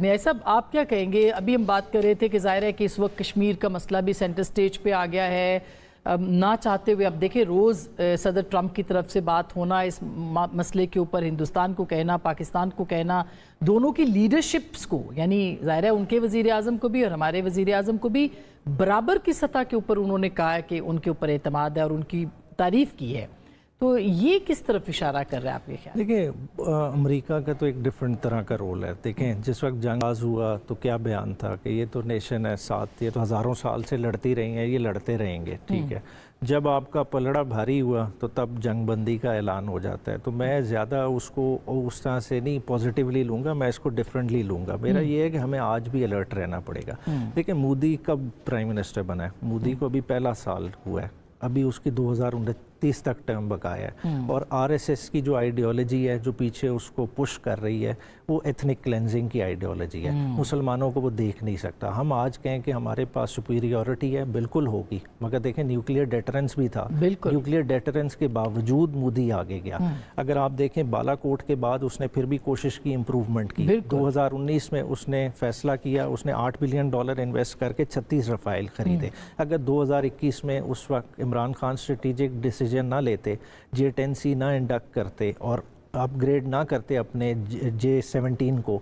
نیاز صاحب آپ کیا کہیں گے؟ ابھی ہم بات کر رہے تھے کہ ظاہر ہے کہ اس وقت کشمیر کا مسئلہ بھی سینٹر سٹیج پہ آ گیا ہے، نہ چاہتے ہوئے اب دیکھیں روز صدر ٹرمپ کی طرف سے بات ہونا اس مسئلے کے اوپر، ہندوستان کو کہنا، پاکستان کو کہنا، دونوں کی لیڈرشپس کو، یعنی ظاہر ہے ان کے وزیر اعظم کو بھی اور ہمارے وزیر اعظم کو بھی برابر کی سطح کے اوپر انہوں نے کہا ہے کہ ان کے اوپر اعتماد ہے اور ان کی تعریف کی ہے، تو یہ کس طرف اشارہ کر رہا ہے آپ کے خیال؟ دیکھیں امریکہ کا تو ایک ڈیفرنٹ طرح کا رول ہے. دیکھیں جس وقت جنگ آغاز ہوا تو کیا بیان تھا کہ یہ تو نیشن ہے ساتھ، یہ تو ہزاروں سال سے لڑتی رہی ہیں، یہ لڑتے رہیں گے، ٹھیک ہے. جب آپ کا پلڑا بھاری ہوا تو تب جنگ بندی کا اعلان ہو جاتا ہے. تو میں زیادہ اس کو اس طرح سے نہیں پازیٹیولی لوں گا، میں اس کو ڈیفرنٹلی لوں گا. میرا یہ ہے کہ ہمیں آج بھی الرٹ رہنا پڑے گا. دیکھیں مودی کب پرائم منسٹر بنا ہے؟ مودی کو ابھی پہلا سال ہوا ہے، ابھی اس کی 2029 تک ٹرم بقایا ہے. اور آر ایس ایس کی جو آئیڈیالوجی ہے جو پیچھے اس کو پش کر رہی ہے وہ ایتھنک کلینزنگ کی آئیڈیالوجی ہے. مسلمانوں کو وہ دیکھ نہیں سکتا. ہم آج کہیں کہ ہمارے پاس سپیریورٹی ہے، بالکل ہوگی، مگر دیکھیں نیوکلیئر ڈیٹرنس بھی تھا. نیوکلیئر ڈیٹرنس کے باوجود مودی آگے گیا. اگر آپ دیکھیں بالا کوٹ کے بعد اس نے پھر بھی کوشش کی امپروومنٹ کی. 2019 میں اس نے فیصلہ کیا، اس نے $8 بلین انویسٹ کر کے 36 رفائل خریدے. اگر 2021 میں اس وقت عمران خان اسٹریٹجک ڈیسیجن نہ لیتے، J-10C نہ انڈکٹ کرتے اور اپ گریڈ نہ کرتے اپنے J-17 کو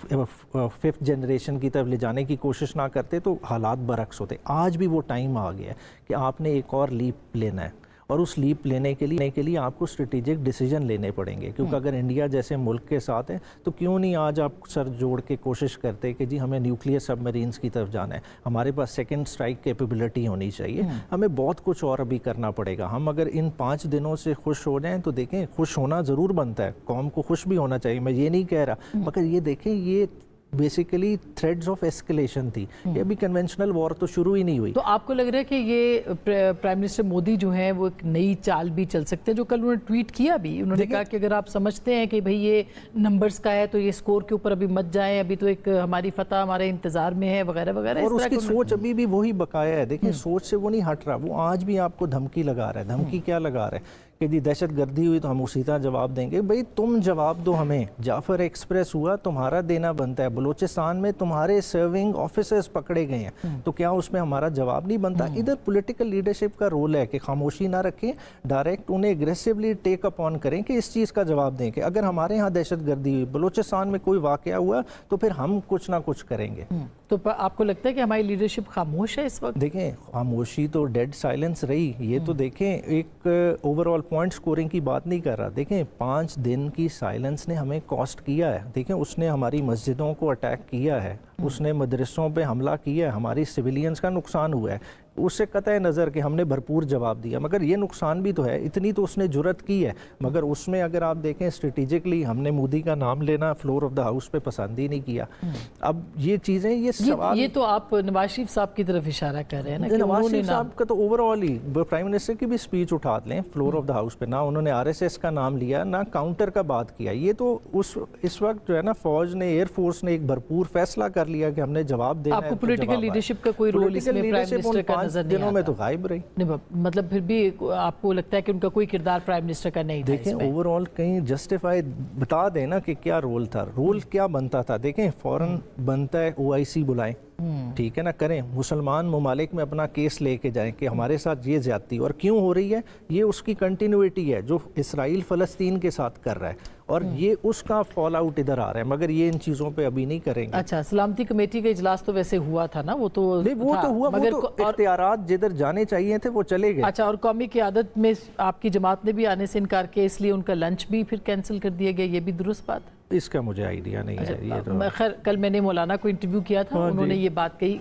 5th جنریشن کی طرف لے جانے کی کوشش نہ کرتے تو حالات برعکس ہوتے. آج بھی وہ ٹائم آ گیا ہے کہ آپ نے ایک اور لیپ لینا ہے، اور اس لیپ لینے کے لیے آپ کو اسٹریٹجک ڈیسیجن لینے پڑیں گے. کیونکہ اگر انڈیا جیسے ملک کے ساتھ ہے تو کیوں نہیں آج آپ سر جوڑ کے کوشش کرتے کہ جی ہمیں نیوکلیئر سب مرینز کی طرف جانا ہے، ہمارے پاس سیکنڈ اسٹرائک کیپیبلٹی ہونی چاہیے. ہمیں بہت کچھ اور ابھی کرنا پڑے گا. ہم اگر ان 5 دنوں سے خوش ہو جائیں تو دیکھیں خوش ہونا ضرور بنتا ہے، قوم کو خوش بھی ہونا چاہیے، میں یہ نہیں کہہ رہا، مگر یہ دیکھیں یہ بیسیکلی تھریڈز آف ایسکیلیشن تھی. یہ ابھی کنونشنل وار تو شروع ہی نہیں ہوئی. تو آپ کو لگ رہا ہے کہ یہ پرائم منسٹر مودی جو ہیں وہ ایک نئی چال بھی چل سکتے ہیں؟ جو کل انہوں نے ٹویٹ کیا بھی، انہوں نے کہا کہ اگر آپ سمجھتے ہیں کہ بھئی یہ نمبرز کا ہے تو یہ سکور کے اوپر ابھی مت جائیں، ابھی تو ایک ہماری فتح ہمارے انتظار میں ہے وغیرہ وغیرہ. اور اس کی سوچ ابھی بھی وہی بقایا ہے. دیکھیں سوچ سے وہ نہیں ہٹ رہا. وہ آج بھی آپ کو دھمکی لگا رہا ہے. دھمکی کیا لگا رہا ہے کہ جی دہشت گردی ہوئی تو ہم اسی طرح جواب دیں گے. بھئی تم جواب دو ہمیں. جعفر ایکسپریس ہوا، تمہارا دینا بنتا ہے. بلوچستان میں تمہارے سرونگ آفیسرز پکڑے گئے ہیں تو کیا اس میں ہمارا جواب نہیں بنتا؟ ادھر پولیٹیکل لیڈرشپ کا رول ہے کہ خاموشی نہ رکھیں، ڈائریکٹ انہیں اگریسیولی ٹیک اپ آن کریں کہ اس چیز کا جواب دیں کہ اگر ہمارے ہاں دہشت گردی ہوئی، بلوچستان میں کوئی واقعہ ہوا تو پھر ہم کچھ نہ کچھ کریں گے. تو آپ کو لگتا ہے کہ ہماری لیڈرشپ خاموش ہے اس وقت؟ دیکھیں خاموشی تو ڈیڈ سائلنس رہی. یہ تو دیکھیں ایک اوور آل پوائنٹ سکورنگ کی بات نہیں کر رہا. دیکھیں 5 دن کی سائلنس نے ہمیں کاسٹ کیا ہے. دیکھیں اس نے ہماری مسجدوں کو اٹیک کیا ہے، اس نے مدرسوں پہ حملہ کیا ہے، ہماری سویلینز کا نقصان ہوا ہے. اس سے قطع نظر کہ ہم نے بھرپور جواب دیا، مگر یہ نقصان بھی تو ہے. اتنی تو اس نے جرت کی ہے، مگر اس میں اگر آپ دیکھیں اسٹریٹجکلی ہم نے مودی کا نام لینا فلور آف دا ہاؤس پہ پسند ہی نہیں کیا. اب یہ چیزیں یہ تو آپ نواز شریف صاحب کی طرف اشارہ کر رہے ہیں نا کہ نواز شریف صاحب کا تو اوور آل ہی پرائم منسٹر کی بھی اسپیچ اٹھا لیں فلور آف دا ہاؤس پہ، نہ انہوں نے آر ایس ایس کا نام لیا نہ کاؤنٹر کا بات کیا. یہ تو اس وقت جو ہے نا فوج نے، ایئر فورس نے ایک بھرپور فیصلہ کر لیا کہ ہم نے جواب دینا ہے. آپ کو پولیٹیکل لیڈرشپ کا کوئی رول اس میں پرائم منسٹر کا نظر نہیں دنوں میں تو غائب رہی. مطلب پھر بھی آپ کو لگتا ہے کہ ان کا کوئی کردار پرائم منسٹر کا نہیں تھا؟ دیکھیں اوور آل کہیں جسٹیفائی بتا دیں نا کہ کیا رول تھا، رول کیا بنتا تھا. دیکھیں فوراً بنتا ہے OIC بلائیں، ٹھیک ہے نا، کریں مسلمان ممالک میں اپنا کیس لے کے جائیں کہ ہمارے ساتھ یہ زیادتی اور کیوں ہو رہی ہے. یہ اس کی کنٹینیوٹی ہے جو اسرائیل فلسطین کے ساتھ کر رہا ہے، اور یہ اس کا فال آؤٹ ادھر آ رہا ہے. مگر یہ ان چیزوں پہ ابھی نہیں کریں گے. اچھا سلامتی کمیٹی کا اجلاس تو ویسے ہوا تھا نا، وہ تو ہوا، مگر اختیارات جدھر جانے چاہیے تھے وہ چلے گئے. اچھا، اور قومی قیادت میں آپ کی جماعت نے بھی آنے سے انکار کیا، اس لیے ان کا لنچ بھی پھر کینسل کر دیا گیا، یہ بھی درست بات ہے؟ اس کا مجھے آئیڈیا نہیں ہے. خیر کل میں نے مولانا کو انٹرویو کیا تھا، انہوں نے یہ بات کہی.